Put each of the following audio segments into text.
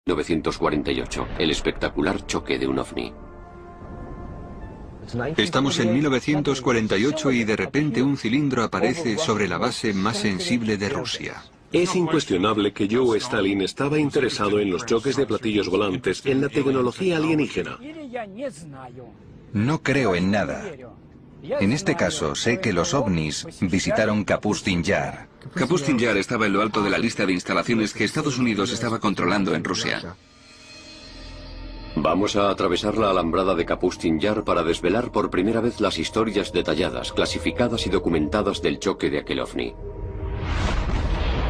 1948, el espectacular choque de un ovni. Estamos en 1948 y de repente un cilindro aparece sobre la base más sensible de Rusia. Es incuestionable que Joe Stalin estaba interesado en los choques de platillos volantes, en la tecnología alienígena. No creo en nada. En este caso, sé que los ovnis visitaron Kapustin Yar. Kapustin Yar estaba en lo alto de la lista de instalaciones que Estados Unidos estaba controlando en Rusia. Vamos a atravesar la alambrada de Kapustin Yar para desvelar por primera vez las historias detalladas, clasificadas y documentadas del choque de aquel ovni.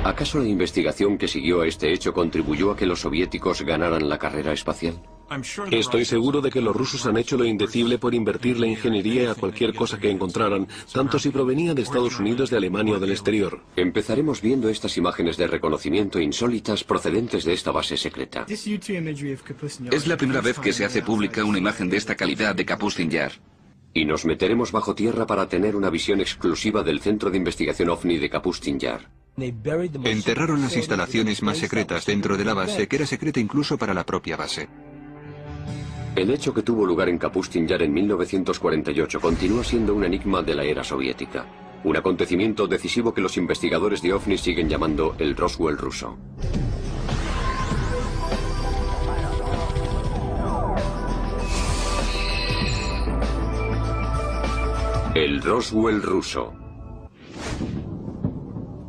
¿Acaso la investigación que siguió a este hecho contribuyó a que los soviéticos ganaran la carrera espacial? Estoy seguro de que los rusos han hecho lo indecible por invertir la ingeniería a cualquier cosa que encontraran, tanto si provenía de Estados Unidos, de Alemania o del exterior. Empezaremos viendo estas imágenes de reconocimiento insólitas procedentes de esta base secreta. Es la primera vez que se hace pública una imagen de esta calidad de Kapustin Yar. Y nos meteremos bajo tierra para tener una visión exclusiva del Centro de Investigación OVNI de Kapustin Yar. Enterraron las instalaciones más secretas dentro de la base, que era secreta incluso para la propia base. El hecho que tuvo lugar en Kapustin Yar en 1948 continúa siendo un enigma de la era soviética. Un acontecimiento decisivo que los investigadores de OVNI siguen llamando el Roswell ruso. El Roswell ruso.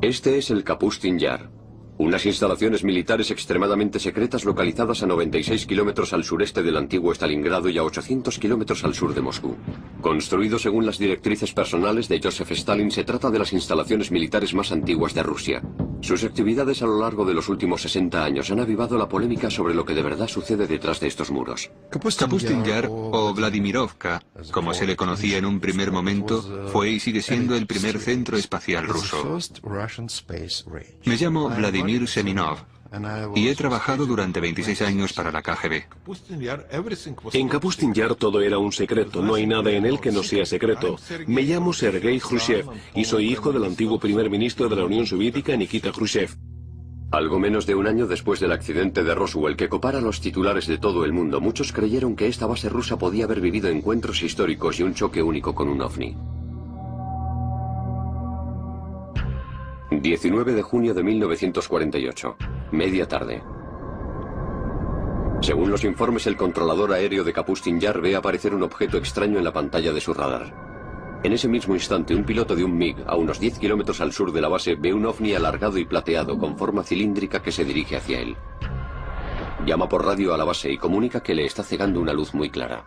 Este es el Kapustin Yar, unas instalaciones militares extremadamente secretas localizadas a 96 kilómetros al sureste del antiguo Stalingrado y a 800 kilómetros al sur de Moscú. Construido según las directrices personales de Joseph Stalin, se trata de las instalaciones militares más antiguas de Rusia. Sus actividades a lo largo de los últimos 60 años han avivado la polémica sobre lo que de verdad sucede detrás de estos muros. Kapustin Yar, o Vladimirovka, como se le conocía en un primer momento, fue y sigue siendo el primer centro espacial ruso. Me llamo Vladimir Seminov y he trabajado durante 26 años para la KGB. En Kapustin Yar todo era un secreto, no hay nada en él que no sea secreto. Me llamo Sergei Khrushchev y soy hijo del antiguo primer ministro de la Unión Soviética, Nikita Khrushchev. Algo menos de un año después del accidente de Roswell que copara los titulares de todo el mundo, muchos creyeron que esta base rusa podía haber vivido encuentros históricos y un choque único con un ovni. 19 de junio de 1948, media tarde. Según los informes, el controlador aéreo de Kapustin Yar ve aparecer un objeto extraño en la pantalla de su radar. En ese mismo instante, un piloto de un MiG a unos 10 kilómetros al sur de la base ve un ovni alargado y plateado con forma cilíndrica que se dirige hacia él. Llama por radio a la base y comunica que le está cegando una luz muy clara.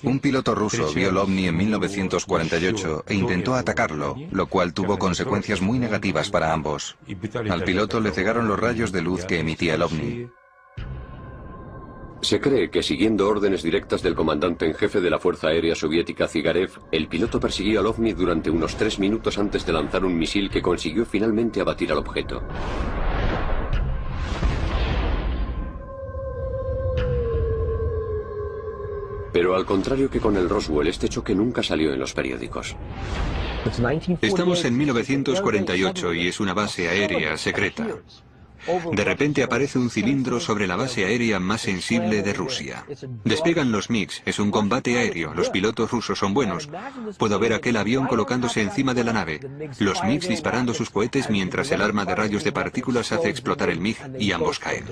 Un piloto ruso vio el ovni en 1948 e intentó atacarlo, lo cual tuvo consecuencias muy negativas para ambos. Al piloto le cegaron los rayos de luz que emitía el ovni. Se cree que siguiendo órdenes directas del comandante en jefe de la Fuerza Aérea Soviética, Zigarev, el piloto persiguió al ovni durante unos 3 minutos antes de lanzar un misil que consiguió finalmente abatir al objeto. Pero al contrario que con el Roswell, este choque nunca salió en los periódicos. Estamos en 1948 y es una base aérea secreta. De repente aparece un cilindro sobre la base aérea más sensible de Rusia. Despegan los MiGs, es un combate aéreo, los pilotos rusos son buenos. Puedo ver aquel avión colocándose encima de la nave, los MiGs disparando sus cohetes mientras el arma de rayos de partículas hace explotar el MiG y ambos caen.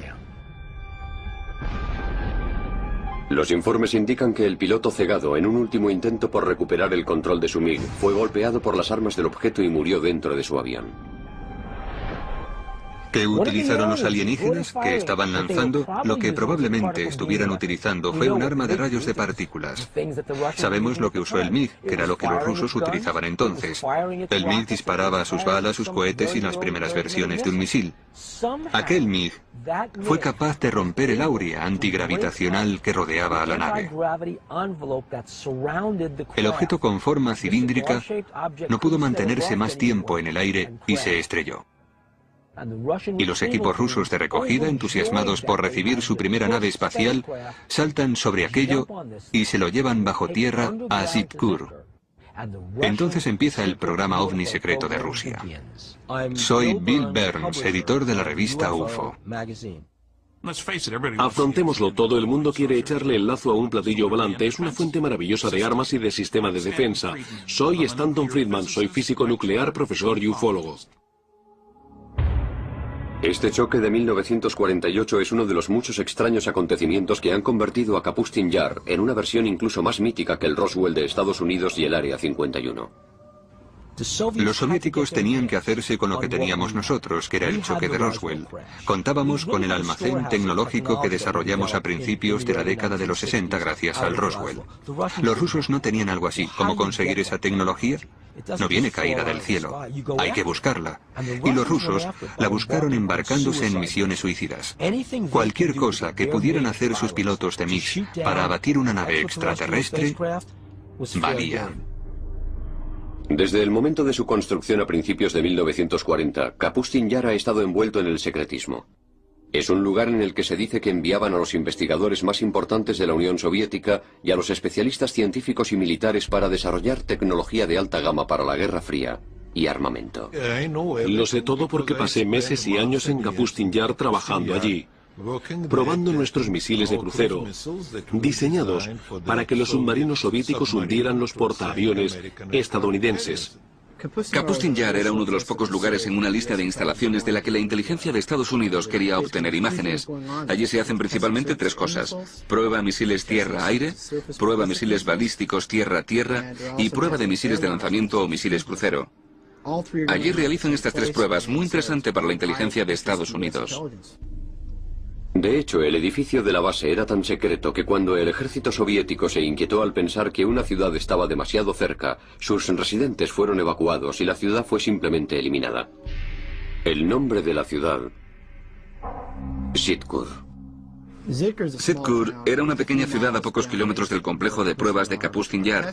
Los informes indican que el piloto cegado, en un último intento por recuperar el control de su MiG, fue golpeado por las armas del objeto y murió dentro de su avión. ¿Qué utilizaron los alienígenas que estaban lanzando? Lo que probablemente estuvieran utilizando fue un arma de rayos de partículas. Sabemos lo que usó el MiG, que era lo que los rusos utilizaban entonces. El MiG disparaba sus balas, sus cohetes y las primeras versiones de un misil. Aquel MiG fue capaz de romper el áurea antigravitacional que rodeaba a la nave. El objeto con forma cilíndrica no pudo mantenerse más tiempo en el aire y se estrelló. Y los equipos rusos de recogida, entusiasmados por recibir su primera nave espacial, saltan sobre aquello y se lo llevan bajo tierra a Zivkur. Entonces empieza el programa OVNI secreto de Rusia. Soy Bill Burns, editor de la revista UFO. Afrontémoslo, todo el mundo quiere echarle el lazo a un platillo volante. Es una fuente maravillosa de armas y de sistema de defensa. Soy Stanton Friedman, soy físico nuclear, profesor y ufólogo. Este choque de 1948 es uno de los muchos extraños acontecimientos que han convertido a Kapustin Yar en una versión incluso más mítica que el Roswell de Estados Unidos y el Área 51. Los soviéticos tenían que hacerse con lo que teníamos nosotros, que era el choque de Roswell. Contábamos con el almacén tecnológico que desarrollamos a principios de la década de los 60 gracias al Roswell. Los rusos no tenían algo así. ¿Cómo conseguir esa tecnología? No viene caída del cielo. Hay que buscarla. Y los rusos la buscaron embarcándose en misiones suicidas. Cualquier cosa que pudieran hacer sus pilotos de MiG para abatir una nave extraterrestre valía. Desde el momento de su construcción a principios de 1940, Kapustin Yar ha estado envuelto en el secretismo. Es un lugar en el que se dice que enviaban a los investigadores más importantes de la Unión Soviética y a los especialistas científicos y militares para desarrollar tecnología de alta gama para la Guerra Fría y armamento. Lo sé todo porque pasé meses y años en Kapustin Yar trabajando allí, probando nuestros misiles de crucero, diseñados para que los submarinos soviéticos hundieran los portaaviones estadounidenses. Kapustin Yar era uno de los pocos lugares en una lista de instalaciones de la que la inteligencia de Estados Unidos quería obtener imágenes. Allí se hacen principalmente tres cosas: prueba misiles tierra-aire, prueba misiles balísticos tierra-tierra y prueba de misiles de lanzamiento o misiles crucero. Allí realizan estas tres pruebas, muy interesante para la inteligencia de Estados Unidos. De hecho, el edificio de la base era tan secreto que cuando el ejército soviético se inquietó al pensar que una ciudad estaba demasiado cerca, sus residentes fueron evacuados y la ciudad fue simplemente eliminada. El nombre de la ciudad: Sitkur. Sitkur era una pequeña ciudad a pocos kilómetros del complejo de pruebas de Kapustin Yar.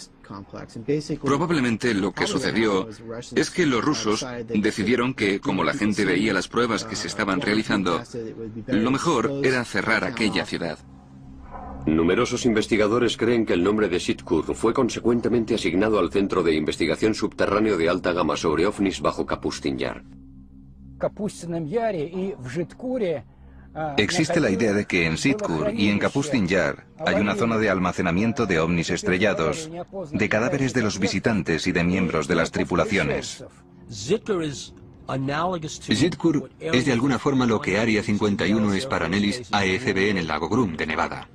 Probablemente lo que sucedió es que los rusos decidieron que, como la gente veía las pruebas que se estaban realizando, lo mejor era cerrar aquella ciudad. Numerosos investigadores creen que el nombre de Sitkur fue consecuentemente asignado al Centro de Investigación Subterráneo de Alta Gama sobre OVNIs bajo Kapustin Yar. Existe la idea de que en Sitkur y en Kapustin Yar hay una zona de almacenamiento de ovnis estrellados, de cadáveres de los visitantes y de miembros de las tripulaciones. Sitkur es de alguna forma lo que Área 51 es para Nellis AFB en el lago Groom de Nevada.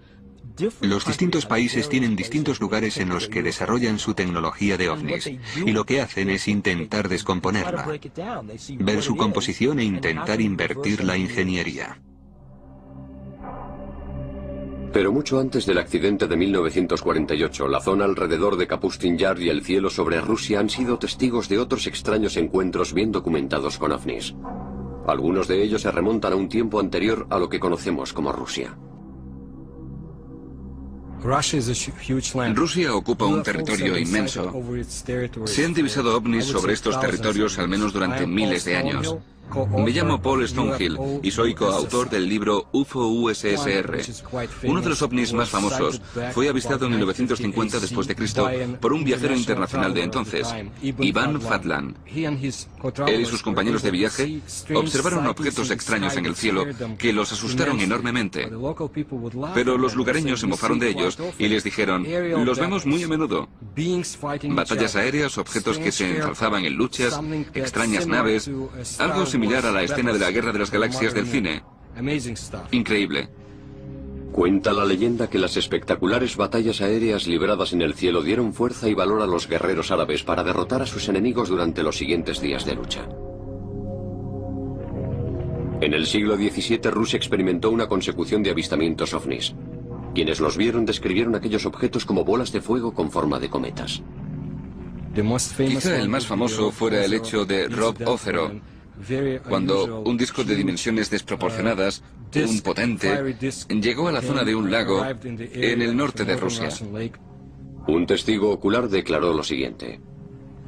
Los distintos países tienen distintos lugares en los que desarrollan su tecnología de ovnis, y lo que hacen es intentar descomponerla, ver su composición e intentar invertir la ingeniería. Pero mucho antes del accidente de 1948, la zona alrededor de Kapustin Yar y el cielo sobre Rusia han sido testigos de otros extraños encuentros bien documentados con ovnis. Algunos de ellos se remontan a un tiempo anterior a lo que conocemos como Rusia. Rusia ocupa un territorio inmenso. Se han divisado ovnis sobre estos territorios al menos durante miles de años. Me llamo Paul Stonehill y soy coautor del libro UFO USSR. Uno de los ovnis más famosos fue avistado en 1950 después de Cristo por un viajero internacional de entonces, Ivan Fadlan. Él y sus compañeros de viaje observaron objetos extraños en el cielo que los asustaron enormemente. Pero los lugareños se mofaron de ellos y les dijeron: los vemos muy a menudo. Batallas aéreas, objetos que se ensalzaban en luchas, extrañas naves, algo similar a la escena de la Guerra de las Galaxias del cine. Increíble. Cuenta la leyenda que las espectaculares batallas aéreas libradas en el cielo dieron fuerza y valor a los guerreros árabes para derrotar a sus enemigos durante los siguientes días de lucha. En el siglo XVII, Rusia experimentó una consecución de avistamientos ovnis. Quienes los vieron describieron aquellos objetos como bolas de fuego con forma de cometas. Quizá el más famoso fuera el hecho de Rob Othero, cuando un disco de dimensiones desproporcionadas, un potente, llegó a la zona de un lago en el norte de Rusia. Un testigo ocular declaró lo siguiente: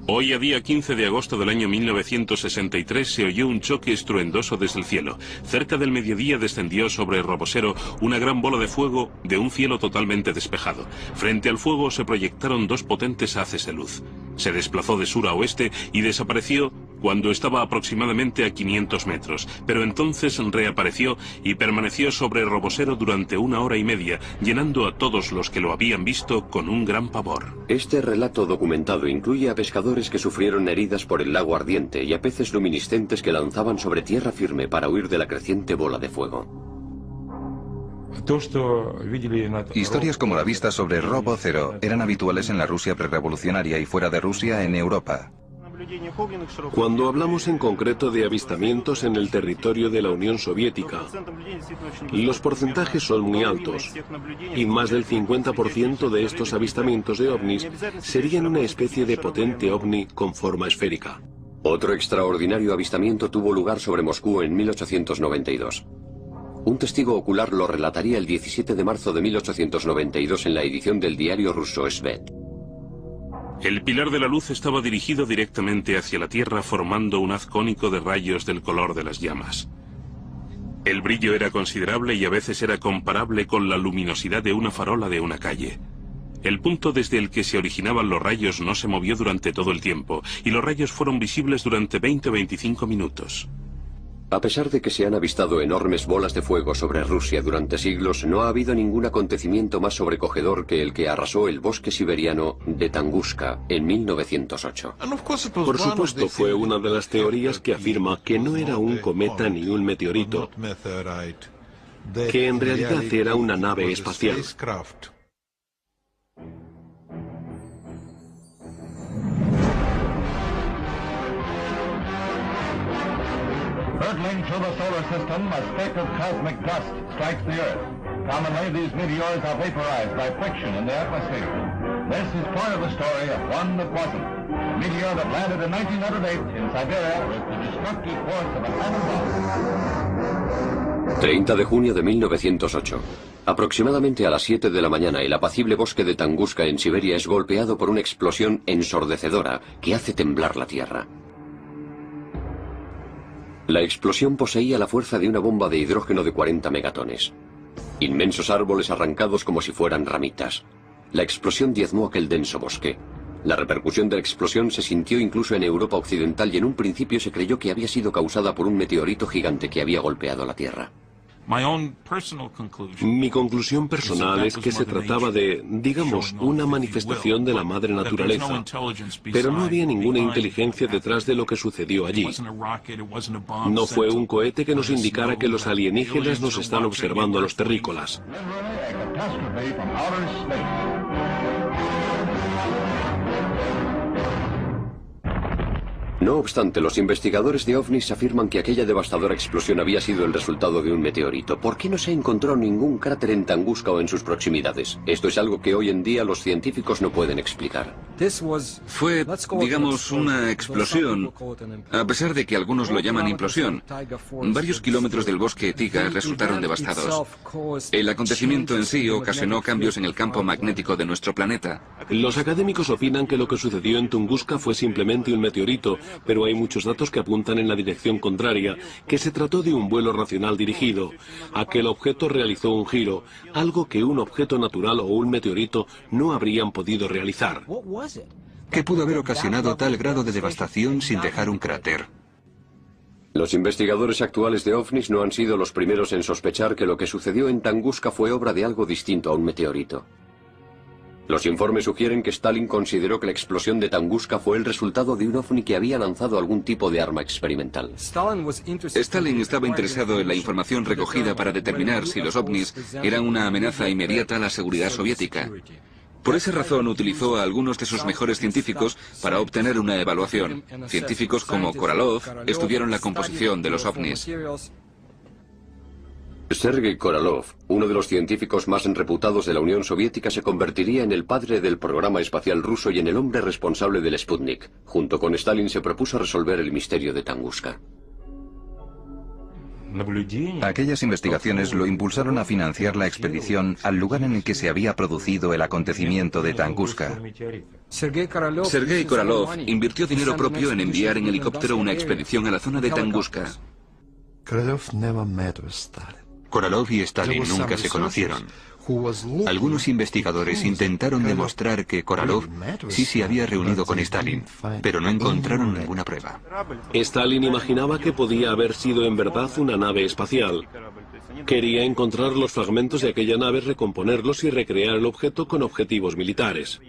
hoy, a día 15 de agosto del año 1963, se oyó un choque estruendoso desde el cielo. Cerca del mediodía descendió sobre Robosero una gran bola de fuego de un cielo totalmente despejado. Frente al fuego se proyectaron dos potentes haces de luz. Se desplazó de sur a oeste y desapareció cuando estaba aproximadamente a 500 metros, pero entonces reapareció y permaneció sobre Robosero durante 1 hora y media, llenando a todos los que lo habían visto con un gran pavor. Este relato documentado incluye a pescadores que sufrieron heridas por el lago ardiente y a peces luminiscentes que lanzaban sobre tierra firme para huir de la creciente bola de fuego. Historias como la vista sobre Robo-Zero eran habituales en la Rusia prerrevolucionaria y fuera de Rusia en Europa. Cuando hablamos en concreto de avistamientos en el territorio de la Unión Soviética, los porcentajes son muy altos, y más del 50% de estos avistamientos de ovnis serían una especie de potente ovni con forma esférica. Otro extraordinario avistamiento tuvo lugar sobre Moscú en 1892. Un testigo ocular lo relataría el 17 de marzo de 1892 en la edición del diario ruso Svet. El pilar de la luz estaba dirigido directamente hacia la Tierra, formando un haz cónico de rayos del color de las llamas. El brillo era considerable y a veces era comparable con la luminosidad de una farola de una calle. El punto desde el que se originaban los rayos no se movió durante todo el tiempo, y los rayos fueron visibles durante 20 o 25 minutos. A pesar de que se han avistado enormes bolas de fuego sobre Rusia durante siglos, no ha habido ningún acontecimiento más sobrecogedor que el que arrasó el bosque siberiano de Tunguska en 1908. Por supuesto, fue una de las teorías que afirma que no era un cometa ni un meteorito, que en realidad era una nave espacial. Hurtling through the solar system, a speck of cosmic dust strikes the Earth. Commonly, these meteors are vaporized by friction in the atmosphere. This is part of the story of one that wasn't. A meteor that landed in 1908 in Siberia with the destructive force of an atom bomb. 30 de junio de 1908. Aproximadamente a las 7 de la mañana, el apacible bosque de Tunguska en Siberia es golpeado por una explosión ensordecedora que hace temblar la Tierra. La explosión poseía la fuerza de una bomba de hidrógeno de 40 megatones. Inmensos árboles arrancados como si fueran ramitas. La explosión diezmó aquel denso bosque. La repercusión de la explosión se sintió incluso en Europa occidental y en un principio se creyó que había sido causada por un meteorito gigante que había golpeado la Tierra. Mi conclusión personal es que se trataba de, digamos, una manifestación de la madre naturaleza, pero no había ninguna inteligencia detrás de lo que sucedió allí. No fue un cohete que nos indicara que los alienígenas nos están observando a los terrícolas. No obstante, los investigadores de ovnis afirman que aquella devastadora explosión había sido el resultado de un meteorito. ¿Por qué no se encontró ningún cráter en Tunguska o en sus proximidades? Esto es algo que hoy en día los científicos no pueden explicar. Fue, digamos, una explosión, a pesar de que algunos lo llaman implosión. Varios kilómetros del bosque Tiga resultaron devastados. El acontecimiento en sí ocasionó cambios en el campo magnético de nuestro planeta. Los académicos opinan que lo que sucedió en Tunguska fue simplemente un meteorito, pero hay muchos datos que apuntan en la dirección contraria, que se trató de un vuelo racional dirigido. Aquel objeto realizó un giro, algo que un objeto natural o un meteorito no habrían podido realizar. ¿Qué pudo haber ocasionado tal grado de devastación sin dejar un cráter? Los investigadores actuales de ovnis no han sido los primeros en sospechar que lo que sucedió en Tunguska fue obra de algo distinto a un meteorito. Los informes sugieren que Stalin consideró que la explosión de Tunguska fue el resultado de un ovni que había lanzado algún tipo de arma experimental. Stalin estaba interesado en la información recogida para determinar si los ovnis eran una amenaza inmediata a la seguridad soviética. Por esa razón utilizó a algunos de sus mejores científicos para obtener una evaluación. Científicos como Korolev estudiaron la composición de los ovnis. Sergei Korolev, uno de los científicos más reputados de la Unión Soviética, se convertiría en el padre del programa espacial ruso y en el hombre responsable del Sputnik. Junto con Stalin se propuso resolver el misterio de Tunguska. Aquellas investigaciones lo impulsaron a financiar la expedición al lugar en el que se había producido el acontecimiento de Tunguska. Sergei Korolev invirtió dinero propio en enviar en helicóptero una expedición a la zona de Tunguska. Korolev y Stalin nunca se conocieron. Algunos investigadores intentaron demostrar que Korolev sí se había reunido con Stalin, pero no encontraron ninguna prueba. Stalin imaginaba que podía haber sido en verdad una nave espacial. Quería encontrar los fragmentos de aquella nave, recomponerlos y recrear el objeto con objetivos militares.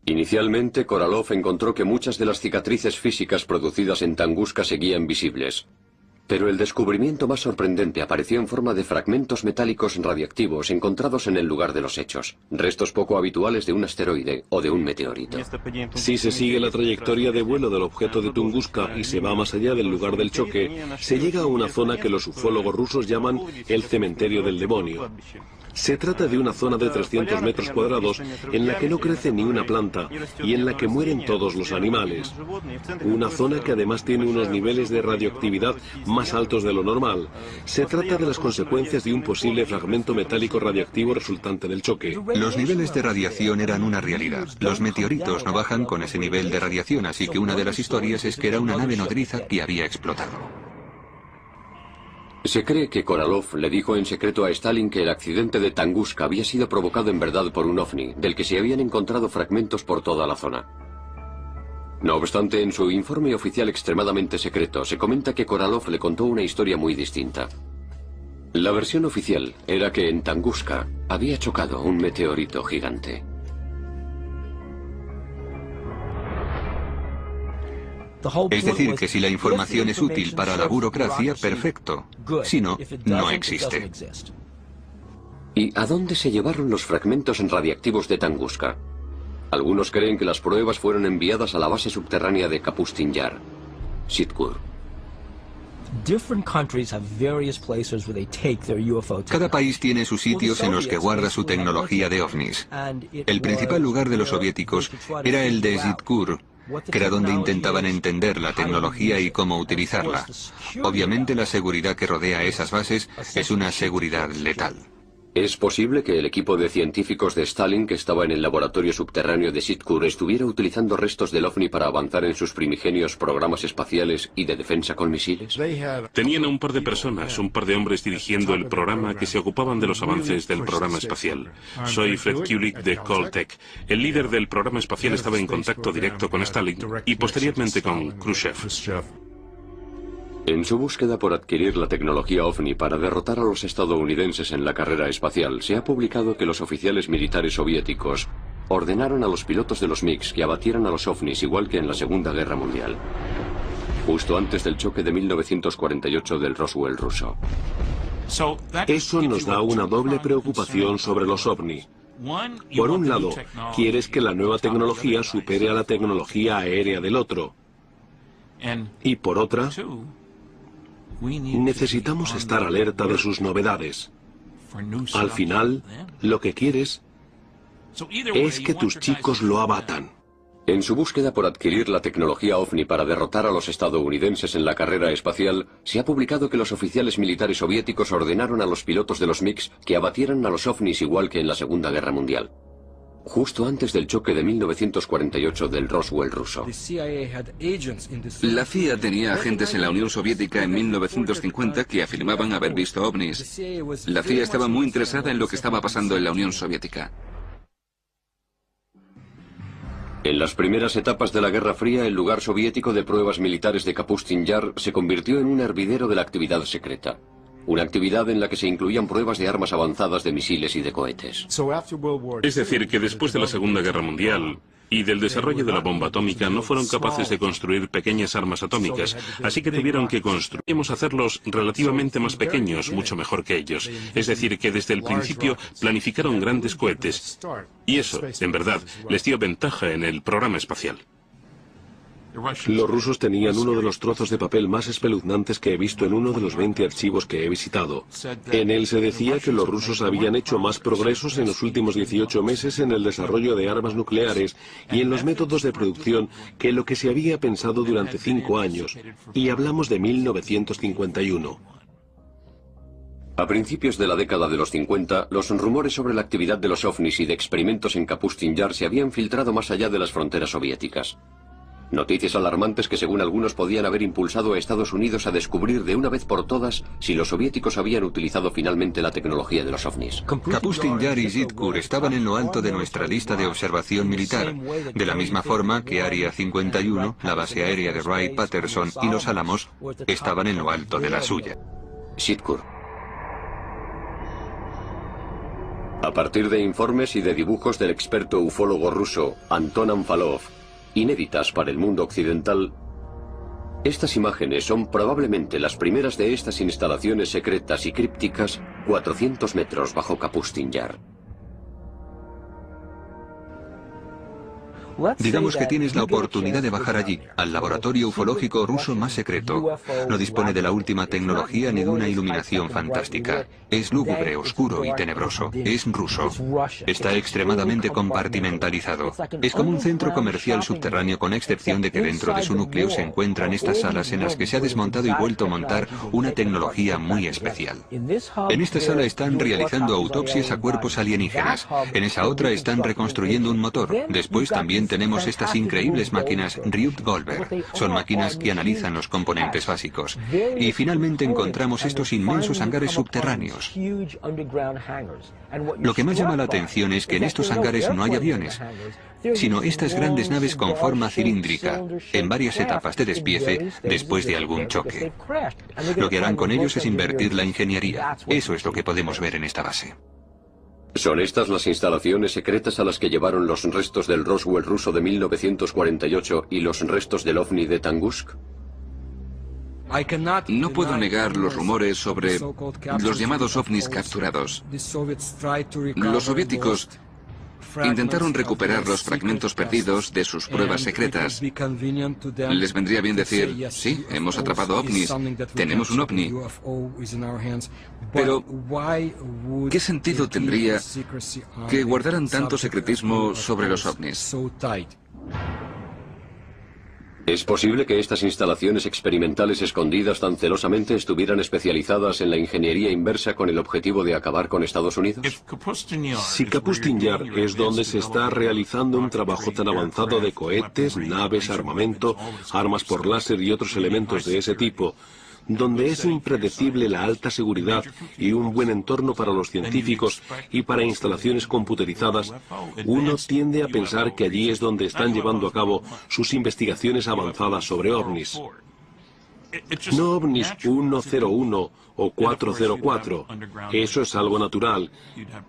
Inicialmente, Korolev encontró que muchas de las cicatrices físicas producidas en Tunguska seguían visibles. Pero el descubrimiento más sorprendente apareció en forma de fragmentos metálicos radiactivos encontrados en el lugar de los hechos, restos poco habituales de un asteroide o de un meteorito. Si se sigue la trayectoria de vuelo del objeto de Tunguska y se va más allá del lugar del choque, se llega a una zona que los ufólogos rusos llaman el cementerio del demonio. Se trata de una zona de 300 metros cuadrados en la que no crece ni una planta y en la que mueren todos los animales. Una zona que además tiene unos niveles de radioactividad más altos de lo normal. Se trata de las consecuencias de un posible fragmento metálico radiactivo resultante del choque. Los niveles de radiación eran una realidad. Los meteoritos no bajan con ese nivel de radiación, así que una de las historias es que era una nave nodriza que había explotado. Se cree que Korolev le dijo en secreto a Stalin que el accidente de Tunguska había sido provocado en verdad por un ovni, del que se habían encontrado fragmentos por toda la zona. No obstante, en su informe oficial extremadamente secreto, se comenta que Korolev le contó una historia muy distinta. La versión oficial era que en Tunguska había chocado un meteorito gigante. Es decir, que si la información es útil para la burocracia, perfecto. Si no, no existe. ¿Y a dónde se llevaron los fragmentos radiactivos de Tunguska? Algunos creen que las pruebas fueron enviadas a la base subterránea de Kapustin Yar, Sitkur. Cada país tiene sus sitios en los que guarda su tecnología de ovnis. El principal lugar de los soviéticos era el de Sitkur, que era donde intentaban entender la tecnología y cómo utilizarla. Obviamente la seguridad que rodea esas bases es una seguridad letal. ¿Es posible que el equipo de científicos de Stalin que estaba en el laboratorio subterráneo de Sitkur estuviera utilizando restos del OVNI para avanzar en sus primigenios programas espaciales y de defensa con misiles? Tenían a un par de personas, un par de hombres dirigiendo el programa que se ocupaban de los avances del programa espacial. Soy Fred Kulik de Caltech. El líder del programa espacial estaba en contacto directo con Stalin y posteriormente con Khrushchev. En su búsqueda por adquirir la tecnología OVNI para derrotar a los estadounidenses en la carrera espacial, se ha publicado que los oficiales militares soviéticos ordenaron a los pilotos de los MiGs que abatieran a los OVNIs igual que en la Segunda Guerra Mundial, justo antes del choque de 1948 del Roswell ruso. Eso nos da una doble preocupación sobre los OVNI. Por un lado, quieres que la nueva tecnología supere a la tecnología aérea del otro. Y por otra, necesitamos estar alerta de sus novedades. Al final, lo que quieres es que tus chicos lo abatan. En su búsqueda por adquirir la tecnología OVNI para derrotar a los estadounidenses en la carrera espacial, se ha publicado que los oficiales militares soviéticos ordenaron a los pilotos de los MiGs que abatieran a los OVNIs igual que en la Segunda Guerra Mundial, justo antes del choque de 1948 del Roswell ruso. La CIA tenía agentes en la Unión Soviética en 1950 que afirmaban haber visto ovnis. La CIA estaba muy interesada en lo que estaba pasando en la Unión Soviética. En las primeras etapas de la Guerra Fría, el lugar soviético de pruebas militares de Kapustin Yar se convirtió en un hervidero de la actividad secreta. Una actividad en la que se incluían pruebas de armas avanzadas de misiles y de cohetes. Es decir, que después de la Segunda Guerra Mundial y del desarrollo de la bomba atómica no fueron capaces de construir pequeñas armas atómicas, así que tuvieron que hacerlos relativamente más pequeños, mucho mejor que ellos. Es decir, que desde el principio planificaron grandes cohetes. Y eso, en verdad, les dio ventaja en el programa espacial. Los rusos tenían uno de los trozos de papel más espeluznantes que he visto en uno de los 20 archivos que he visitado. En él se decía que los rusos habían hecho más progresos en los últimos 18 meses en el desarrollo de armas nucleares y en los métodos de producción que lo que se había pensado durante 5 años. Y hablamos de 1951. A principios de la década de los 50, los rumores sobre la actividad de los ovnis y de experimentos en Kapustin Yar se habían filtrado más allá de las fronteras soviéticas. Noticias alarmantes que según algunos podían haber impulsado a Estados Unidos a descubrir de una vez por todas si los soviéticos habían utilizado finalmente la tecnología de los ovnis. Kapustin Yar y Zitkur estaban en lo alto de nuestra lista de observación militar, de la misma forma que Área 51, la base aérea de Wright-Patterson y Los Álamos estaban en lo alto de la suya. Zitkur. A partir de informes y de dibujos del experto ufólogo ruso Anton Anfalov, inéditas para el mundo occidental, estas imágenes son probablemente las primeras de estas instalaciones secretas y crípticas 400 metros bajo Kapustin Yar. Digamos que tienes la oportunidad de bajar allí, al laboratorio ufológico ruso más secreto. No dispone de la última tecnología ni de una iluminación fantástica. Es lúgubre, oscuro y tenebroso. Es ruso. Está extremadamente compartimentalizado. Es como un centro comercial subterráneo, con excepción de que dentro de su núcleo se encuentran estas salas en las que se ha desmontado y vuelto a montar una tecnología muy especial. En esta sala están realizando autopsias a cuerpos alienígenas. En esa otra están reconstruyendo un motor. Después también tenemos estas increíbles máquinas Ryut-Goldberg. Son máquinas que analizan los componentes básicos. Y finalmente encontramos estos inmensos hangares subterráneos. Lo que más llama la atención es que en estos hangares no hay aviones, sino estas grandes naves con forma cilíndrica, en varias etapas de despiece después de algún choque. Lo que harán con ellos es invertir la ingeniería. Eso es lo que podemos ver en esta base. ¿Son estas las instalaciones secretas a las que llevaron los restos del Roswell ruso de 1948 y los restos del ovni de Tungusk? No puedo negar los rumores sobre los llamados ovnis capturados. Los soviéticos intentaron recuperar los fragmentos perdidos de sus pruebas secretas. Les vendría bien decir, sí, hemos atrapado ovnis, tenemos un ovni. Pero, ¿qué sentido tendría que guardaran tanto secretismo sobre los ovnis? ¿Es posible que estas instalaciones experimentales escondidas tan celosamente estuvieran especializadas en la ingeniería inversa con el objetivo de acabar con Estados Unidos? Si Kapustin Yar es donde se está realizando un trabajo tan avanzado de cohetes, naves, armamento, armas por láser y otros elementos de ese tipo, donde es impredecible la alta seguridad y un buen entorno para los científicos y para instalaciones computerizadas, uno tiende a pensar que allí es donde están llevando a cabo sus investigaciones avanzadas sobre ovnis. No ovnis 101 o 404, eso es algo natural.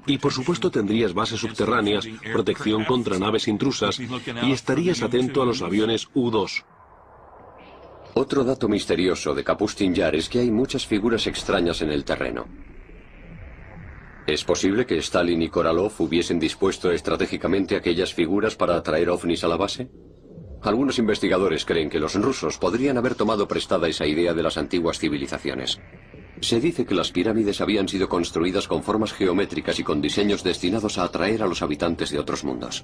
Y por supuesto tendrías bases subterráneas, protección contra naves intrusas y estarías atento a los aviones U-2. Otro dato misterioso de Kapustin Yar es que hay muchas figuras extrañas en el terreno. ¿Es posible que Stalin y Korolev hubiesen dispuesto estratégicamente aquellas figuras para atraer ovnis a la base? Algunos investigadores creen que los rusos podrían haber tomado prestada esa idea de las antiguas civilizaciones. Se dice que las pirámides habían sido construidas con formas geométricas y con diseños destinados a atraer a los habitantes de otros mundos.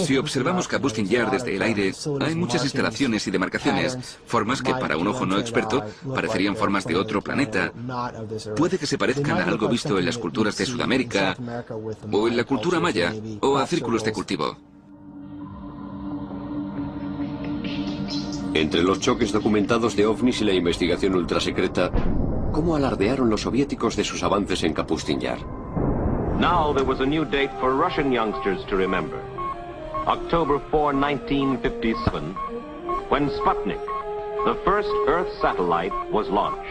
Si observamos Kapustin Yar desde el aire, hay muchas instalaciones y demarcaciones, formas que para un ojo no experto parecerían formas de otro planeta. Puede que se parezcan a algo visto en las culturas de Sudamérica, o en la cultura maya, o a círculos de cultivo. Entre los choques documentados de ovnis y la investigación ultrasecreta, ¿cómo alardearon los soviéticos de sus avances en Kapustin Yar? Now there was a new date for Russian youngsters to remember. October 4, 1957, when Sputnik, the first Earth satellite, was launched.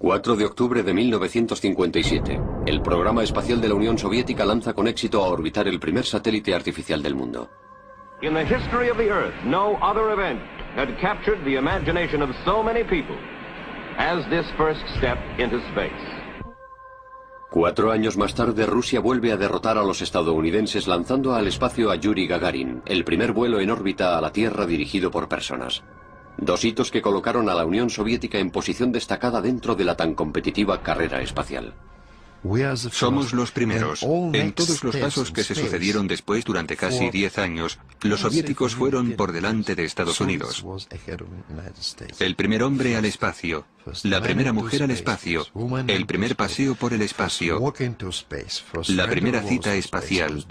4 de octubre de 1957. El programa espacial de la Unión Soviética lanza con éxito a orbitar el primer satélite artificial del mundo. In the history of the Earth, no other event had captured the imagination of so many people as this first step into space. 4 años más tarde, Rusia vuelve a derrotar a los estadounidenses lanzando al espacio a Yuri Gagarin, el primer vuelo en órbita a la Tierra dirigido por personas. 2 hitos que colocaron a la Unión Soviética en posición destacada dentro de la tan competitiva carrera espacial. Somos los primeros. En todos los pasos que se sucedieron después durante casi 10 años, los soviéticos fueron por delante de Estados Unidos. El primer hombre al espacio, La primera mujer al espacio, el primer paseo por el espacio, la primera cita espacial,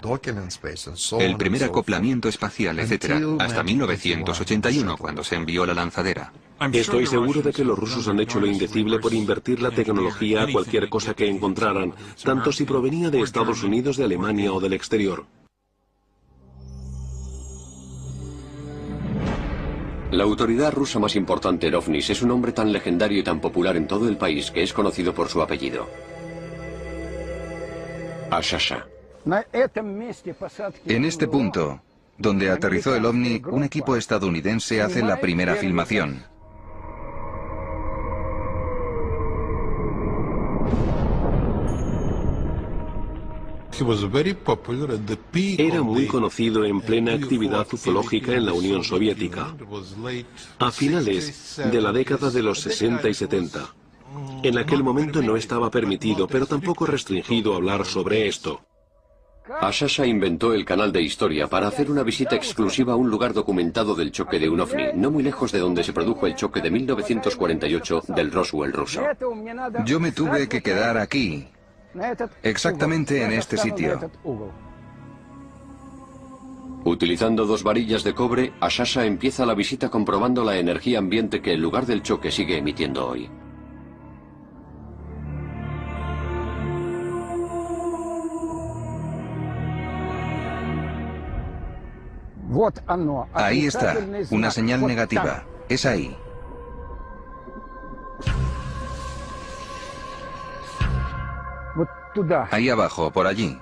el primer acoplamiento espacial, etc., hasta 1981, cuando se envió la lanzadera. Estoy seguro de que los rusos han hecho lo indecible por invertir la tecnología a cualquier cosa que encontraran, tanto si provenía de Estados Unidos, de Alemania o del exterior. La autoridad rusa más importante en ovnis es un hombre tan legendario y tan popular en todo el país que es conocido por su apellido: Ashasha. En este punto, donde aterrizó el ovni, un equipo estadounidense hace la primera filmación. Era muy conocido en plena actividad ufológica en la Unión Soviética, a finales de la década de los 60 y 70. En aquel momento no estaba permitido, pero tampoco restringido hablar sobre esto. Ashasha inventó el canal de historia para hacer una visita exclusiva a un lugar documentado del choque de un ovni, no muy lejos de donde se produjo el choque de 1948 del Roswell ruso. Yo me tuve que quedar aquí, exactamente en este sitio. Utilizando 2 varillas de cobre, Ashasha empieza la visita comprobando la energía ambiente que el lugar del choque sigue emitiendo hoy. Ahí está, una señal negativa. Es ahí. Ahí abajo, por allí.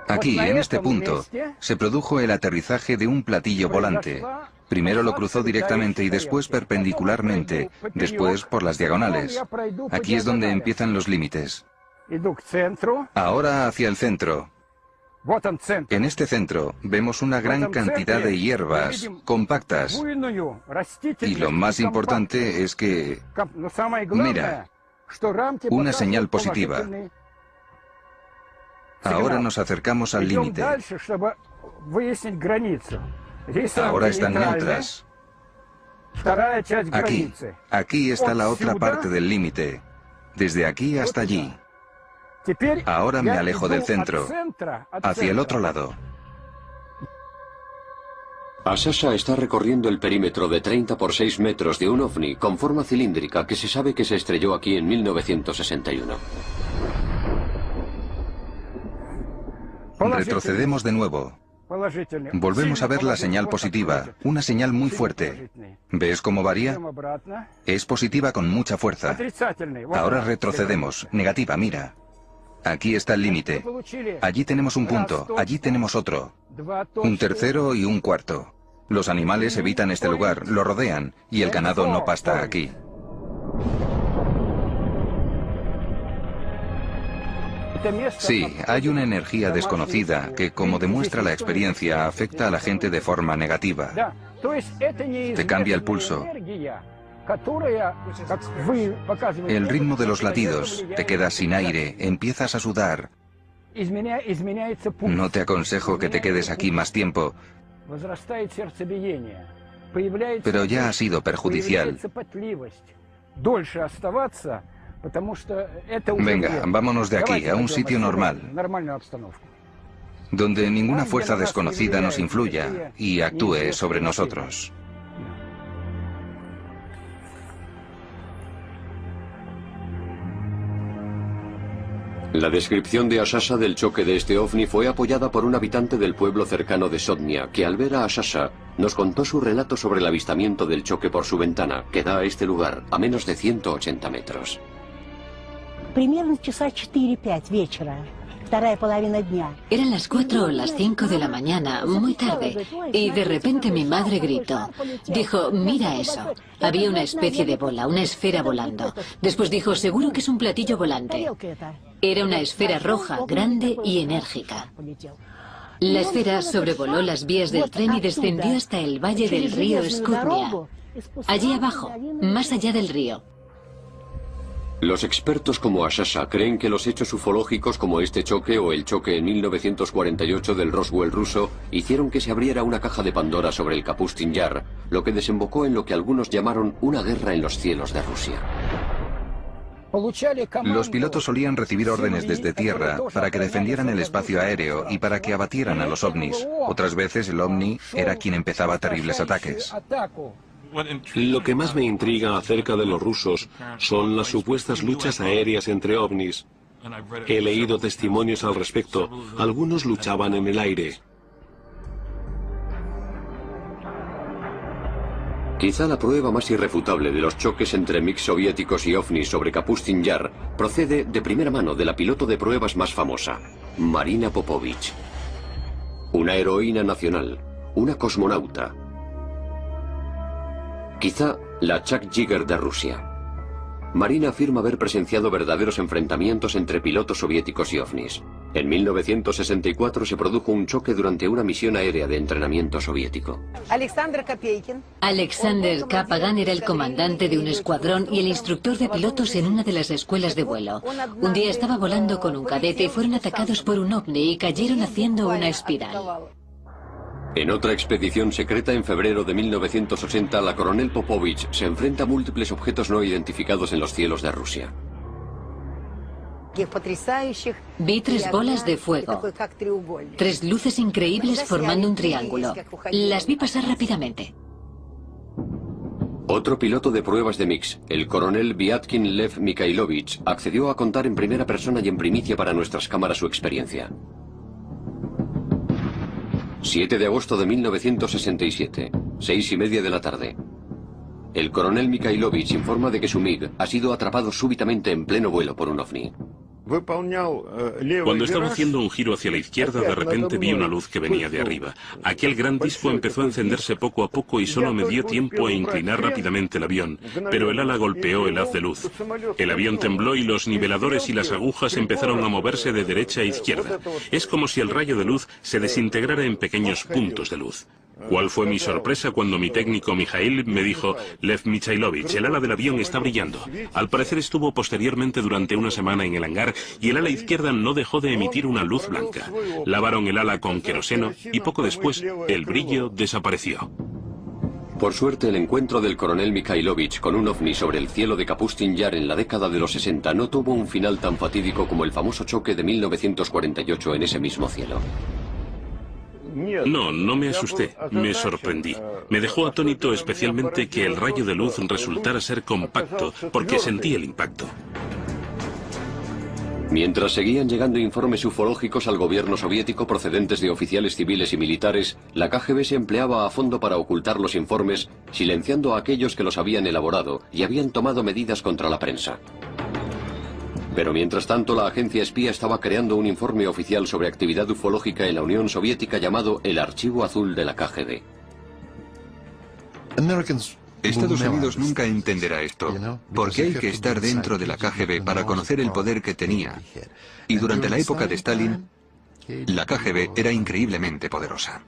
Aquí, en este punto, se produjo el aterrizaje de un platillo volante. Primero lo cruzó directamente y después perpendicularmente, después por las diagonales. Aquí es donde empiezan los límites. Ahora hacia el centro. En este centro vemos una gran cantidad de hierbas compactas. Y lo más importante es que... Mira, una señal positiva. Ahora nos acercamos al límite. Ahora están neutras. Aquí está la otra parte del límite. Desde aquí hasta allí. Ahora me alejo del centro, hacia el otro lado. Ashasha está recorriendo el perímetro de 30 por 6 metros de un ovni con forma cilíndrica que se sabe que se estrelló aquí en 1961. Retrocedemos de nuevo. Volvemos a ver la señal positiva, una señal muy fuerte. ¿Ves cómo varía? Es positiva con mucha fuerza. Ahora retrocedemos, negativa, mira. Aquí está el límite. Allí tenemos un punto, allí tenemos otro. Un tercero y un cuarto. Los animales evitan este lugar, lo rodean, y el ganado no pasta aquí. Sí, hay una energía desconocida que, como demuestra la experiencia, afecta a la gente de forma negativa. Te cambia el pulso. El ritmo de los latidos, te quedas sin aire, empiezas a sudar. No te aconsejo que te quedes aquí más tiempo, pero ya ha sido perjudicial. Venga, vámonos de aquí, a un sitio normal, donde ninguna fuerza desconocida nos influya y actúe sobre nosotros. La descripción de Ashasha del choque de este ovni fue apoyada por un habitante del pueblo cercano de Sotnia, que al ver a Ashasha nos contó su relato sobre el avistamiento del choque por su ventana, que da a este lugar a menos de 180 metros. Примерно часа 4-5 вечера. Eran las 4 o las 5 de la mañana, muy tarde, y de repente mi madre gritó. Dijo, mira eso. Había una especie de bola, una esfera volando. Después dijo, seguro que es un platillo volante. Era una esfera roja, grande y enérgica. La esfera sobrevoló las vías del tren y descendió hasta el valle del río Skutnia, allí abajo, más allá del río. Los expertos como Ashasha creen que los hechos ufológicos como este choque o el choque en 1948 del Roswell ruso hicieron que se abriera una caja de Pandora sobre el Kapustin Yar, lo que desembocó en lo que algunos llamaron una guerra en los cielos de Rusia. Los pilotos solían recibir órdenes desde tierra para que defendieran el espacio aéreo y para que abatieran a los ovnis. Otras veces el ovni era quien empezaba terribles ataques. Lo que más me intriga acerca de los rusos son las supuestas luchas aéreas entre ovnis. He leído testimonios al respecto. Algunos luchaban en el aire. Quizá la prueba más irrefutable de los choques entre MiG soviéticos y ovnis sobre Kapustin Yar procede de primera mano de la piloto de pruebas más famosa, Marina Popovich. Una heroína nacional, una cosmonauta. Quizá la Chuck Yeager de Rusia. Marina afirma haber presenciado verdaderos enfrentamientos entre pilotos soviéticos y ovnis. En 1964 se produjo un choque durante una misión aérea de entrenamiento soviético. Alexander Kapagan era el comandante de un escuadrón y el instructor de pilotos en una de las escuelas de vuelo. Un día estaba volando con un cadete y fueron atacados por un ovni y cayeron haciendo una espiral. En otra expedición secreta en febrero de 1980, la coronel Popovich se enfrenta a múltiples objetos no identificados en los cielos de Rusia. Vi 3 bolas de fuego, 3 luces increíbles formando un triángulo. Las vi pasar rápidamente. Otro piloto de pruebas de MiGs, el coronel Vyatkin Lev Mikhailovich, accedió a contar en primera persona y en primicia para nuestras cámaras su experiencia. 7 de agosto de 1967, 6:30 de la tarde. El coronel Mikhailovich informa de que su MiG ha sido atrapado súbitamente en pleno vuelo por un ovni. Cuando estaba haciendo un giro hacia la izquierda, de repente vi una luz que venía de arriba. Aquel gran disco empezó a encenderse poco a poco y solo me dio tiempo a inclinar rápidamente el avión, pero el ala golpeó el haz de luz. El avión tembló y los niveladores y las agujas empezaron a moverse de derecha a izquierda. Es como si el rayo de luz se desintegrara en pequeños puntos de luz. ¿Cuál fue mi sorpresa cuando mi técnico Mikhail me dijo: Lev Mikhailovich, el ala del avión está brillando? Al parecer estuvo posteriormente durante una semana en el hangar y el ala izquierda no dejó de emitir una luz blanca. Lavaron el ala con queroseno y poco después el brillo desapareció. Por suerte, el encuentro del coronel Mikhailovich con un ovni sobre el cielo de Kapustin Yar en la década de los 60 no tuvo un final tan fatídico como el famoso choque de 1948 en ese mismo cielo. No me asusté, me sorprendí. Me dejó atónito especialmente que el rayo de luz resultara ser compacto, porque sentí el impacto. Mientras seguían llegando informes ufológicos al gobierno soviético procedentes de oficiales civiles y militares, la KGB se empleaba a fondo para ocultar los informes, silenciando a aquellos que los habían elaborado y habían tomado medidas contra la prensa. Pero mientras tanto, la agencia espía estaba creando un informe oficial sobre actividad ufológica en la Unión Soviética llamado el Archivo Azul de la KGB. Estados Unidos nunca entenderá esto, porque hay que estar dentro de la KGB para conocer el poder que tenía. Y durante la época de Stalin, la KGB era increíblemente poderosa.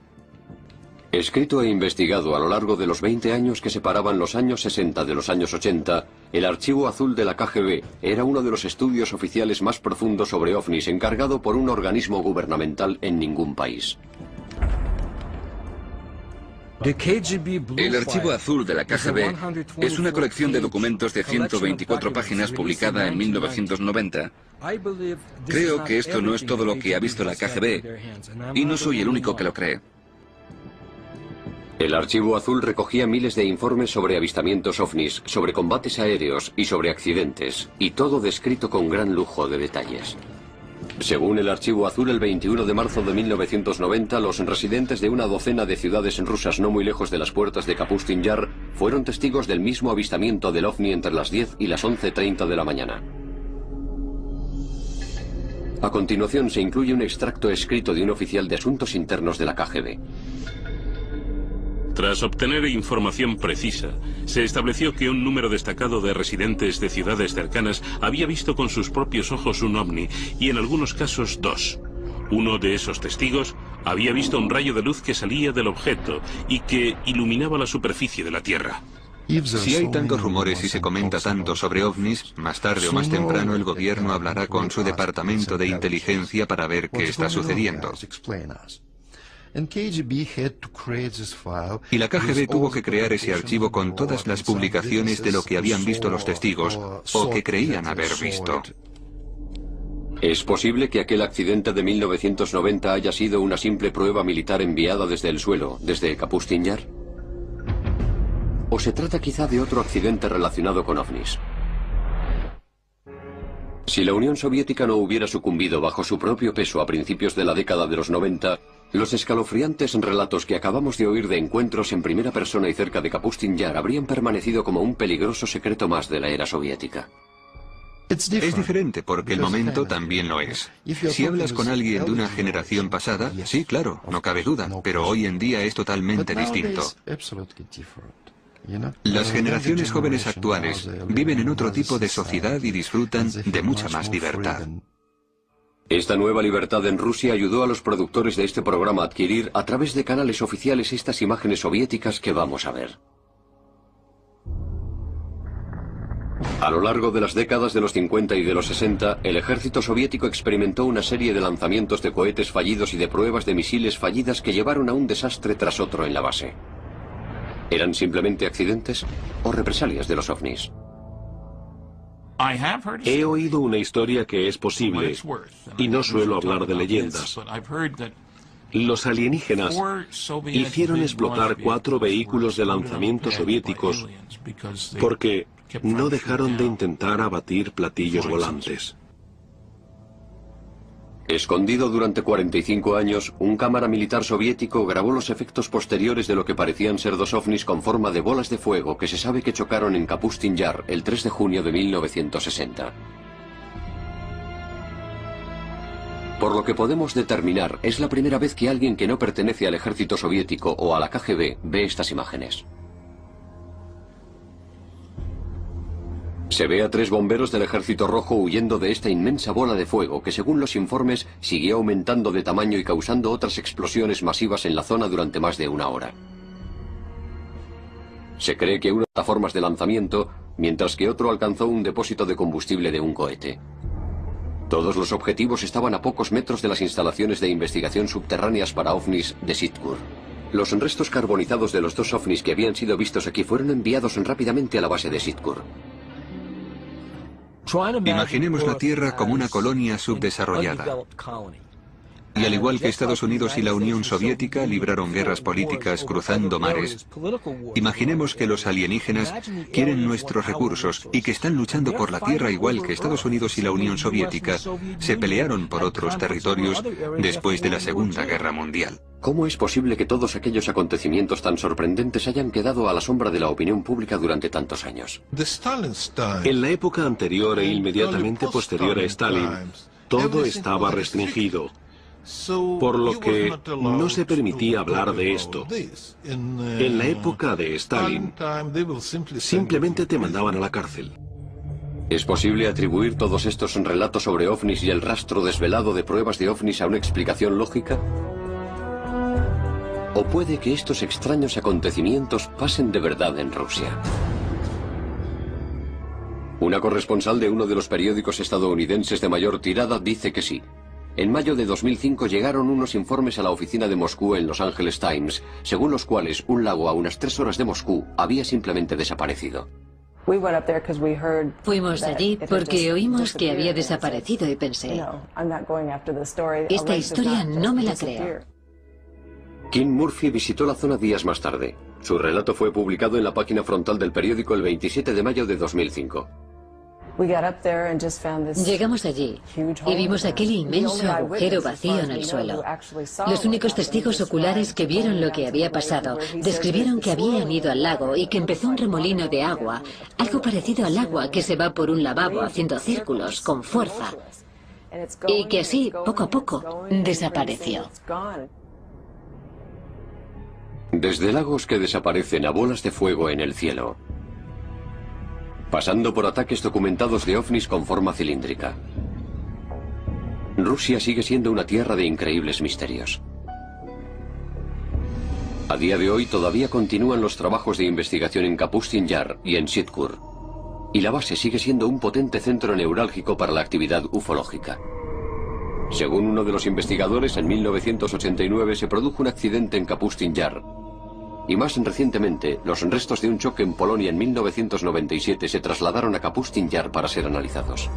Escrito e investigado a lo largo de los 20 años que separaban los años 60 de los años 80, el Archivo Azul de la KGB era uno de los estudios oficiales más profundos sobre ovnis encargado por un organismo gubernamental en ningún país. El Archivo Azul de la KGB es una colección de documentos de 124 páginas publicada en 1990. Creo que esto no es todo lo que ha visto la KGB, y no soy el único que lo cree. El Archivo Azul recogía miles de informes sobre avistamientos ovnis, sobre combates aéreos y sobre accidentes, y todo descrito con gran lujo de detalles. Según el Archivo Azul, el 21 de marzo de 1990, los residentes de una docena de ciudades rusas no muy lejos de las puertas de Kapustin Yar fueron testigos del mismo avistamiento del ovni entre las 10 y las 11:30 de la mañana. A continuación se incluye un extracto escrito de un oficial de asuntos internos de la KGB. Tras obtener información precisa, se estableció que un número destacado de residentes de ciudades cercanas había visto con sus propios ojos un ovni, y en algunos casos 2. Uno de esos testigos había visto un rayo de luz que salía del objeto y que iluminaba la superficie de la Tierra. Si hay tantos rumores y se comenta tanto sobre ovnis, más tarde o más temprano el gobierno hablará con su departamento de inteligencia para ver qué está sucediendo. Y la KGB tuvo que crear ese archivo con todas las publicaciones de lo que habían visto los testigos o que creían haber visto. ¿Es posible que aquel accidente de 1990 haya sido una simple prueba militar enviada desde el suelo, desde Kapustin Yar? ¿O se trata quizá de otro accidente relacionado con ovnis? Si la Unión Soviética no hubiera sucumbido bajo su propio peso a principios de la década de los 90, los escalofriantes relatos que acabamos de oír de encuentros en primera persona y cerca de Kapustin Yar habrían permanecido como un peligroso secreto más de la era soviética. Es diferente porque el momento también lo es. Si hablas con alguien de una generación pasada, sí, claro, no cabe duda, pero hoy en día es totalmente distinto. Las generaciones jóvenes actuales viven en otro tipo de sociedad y disfrutan de mucha más libertad. Esta nueva libertad en Rusia ayudó a los productores de este programa a adquirir a través de canales oficiales estas imágenes soviéticas que vamos a ver. A lo largo de las décadas de los 50 y de los 60, el ejército soviético experimentó una serie de lanzamientos de cohetes fallidos y de pruebas de misiles fallidas que llevaron a un desastre tras otro en la base. ¿Eran simplemente accidentes o represalias de los ovnis? He oído una historia que es posible, y no suelo hablar de leyendas. Los alienígenas hicieron explotar 4 vehículos de lanzamiento soviéticos porque no dejaron de intentar abatir platillos volantes. Escondido durante 45 años, un cámara militar soviético grabó los efectos posteriores de lo que parecían ser 2 ovnis con forma de bolas de fuego que se sabe que chocaron en Kapustin Yar el 3 de junio de 1960. Por lo que podemos determinar, es la primera vez que alguien que no pertenece al ejército soviético o a la KGB ve estas imágenes. Se ve a 3 bomberos del Ejército Rojo huyendo de esta inmensa bola de fuego que, según los informes, siguió aumentando de tamaño y causando otras explosiones masivas en la zona durante más de 1 hora. Se cree que una de las plataformas de lanzamiento, mientras que otro alcanzó un depósito de combustible de un cohete. Todos los objetivos estaban a pocos metros de las instalaciones de investigación subterráneas para ovnis de Sitkur. Los restos carbonizados de los 2 ovnis que habían sido vistos aquí fueron enviados rápidamente a la base de Sitkur. Imaginemos la Tierra como una colonia subdesarrollada. Y al igual que Estados Unidos y la Unión Soviética libraron guerras políticas cruzando mares, imaginemos que los alienígenas quieren nuestros recursos y que están luchando por la Tierra igual que Estados Unidos y la Unión Soviética se pelearon por otros territorios después de la Segunda Guerra Mundial. ¿Cómo es posible que todos aquellos acontecimientos tan sorprendentes hayan quedado a la sombra de la opinión pública durante tantos años? En la época anterior e inmediatamente posterior a Stalin, todo estaba restringido, por lo que no se permitía hablar de esto. En la época de Stalin, simplemente te mandaban a la cárcel. ¿Es posible atribuir todos estos relatos sobre ovnis y el rastro desvelado de pruebas de ovnis a una explicación lógica? ¿O puede que estos extraños acontecimientos pasen de verdad en Rusia? Una corresponsal de uno de los periódicos estadounidenses de mayor tirada dice que sí. En mayo de 2005 llegaron unos informes a la oficina de Moscú en Los Angeles Times, según los cuales un lago a unas 3 horas de Moscú había simplemente desaparecido. Fuimos allí porque oímos que había desaparecido y pensé, esta historia no me la creo. Kim Murphy visitó la zona días más tarde. Su relato fue publicado en la página frontal del periódico el 27 de mayo de 2005. Llegamos allí y vimos aquel inmenso agujero vacío en el suelo. Los únicos testigos oculares que vieron lo que había pasado describieron que habían ido al lago y que empezó un remolino de agua, algo parecido al agua que se va por un lavabo haciendo círculos con fuerza, y que así, poco a poco, desapareció. Desde lagos que desaparecen a bolas de fuego en el cielo, pasando por ataques documentados de ovnis con forma cilíndrica. Rusia sigue siendo una tierra de increíbles misterios. A día de hoy todavía continúan los trabajos de investigación en Kapustin Yar y en Sitkur, y la base sigue siendo un potente centro neurálgico para la actividad ufológica. Según uno de los investigadores, en 1989 se produjo un accidente en Kapustin Yar, y más recientemente, los restos de un choque en Polonia en 1997 se trasladaron a Kapustin Yar para ser analizados.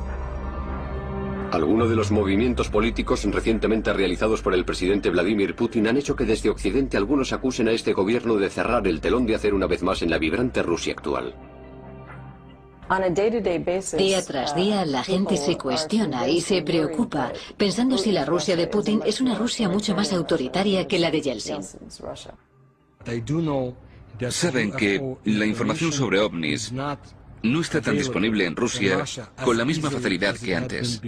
Algunos de los movimientos políticos recientemente realizados por el presidente Vladimir Putin han hecho que desde Occidente algunos acusen a este gobierno de cerrar el telón de acero una vez más en la vibrante Rusia actual. Día tras día la gente se cuestiona y se preocupa, pensando si la Rusia de Putin es una Rusia mucho más autoritaria que la de Yeltsin. Saben que la información sobre ovnis no está tan disponible en Rusia con la misma facilidad que antes.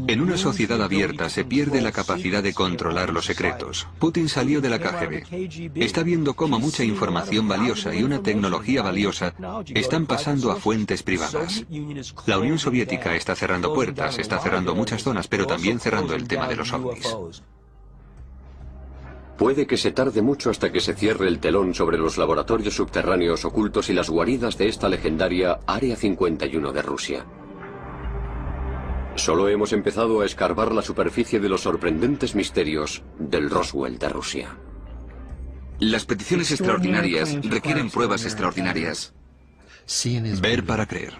En una sociedad abierta se pierde la capacidad de controlar los secretos. Putin salió de la KGB. Está viendo cómo mucha información valiosa y una tecnología valiosa están pasando a fuentes privadas. La Unión Soviética está cerrando puertas, está cerrando muchas zonas, pero también cerrando el tema de los ovnis. Puede que se tarde mucho hasta que se cierre el telón sobre los laboratorios subterráneos ocultos y las guaridas de esta legendaria Área 51 de Rusia. Solo hemos empezado a escarbar la superficie de los sorprendentes misterios del Roswell de Rusia. Las peticiones extraordinarias requieren pruebas extraordinarias. Ver para creer.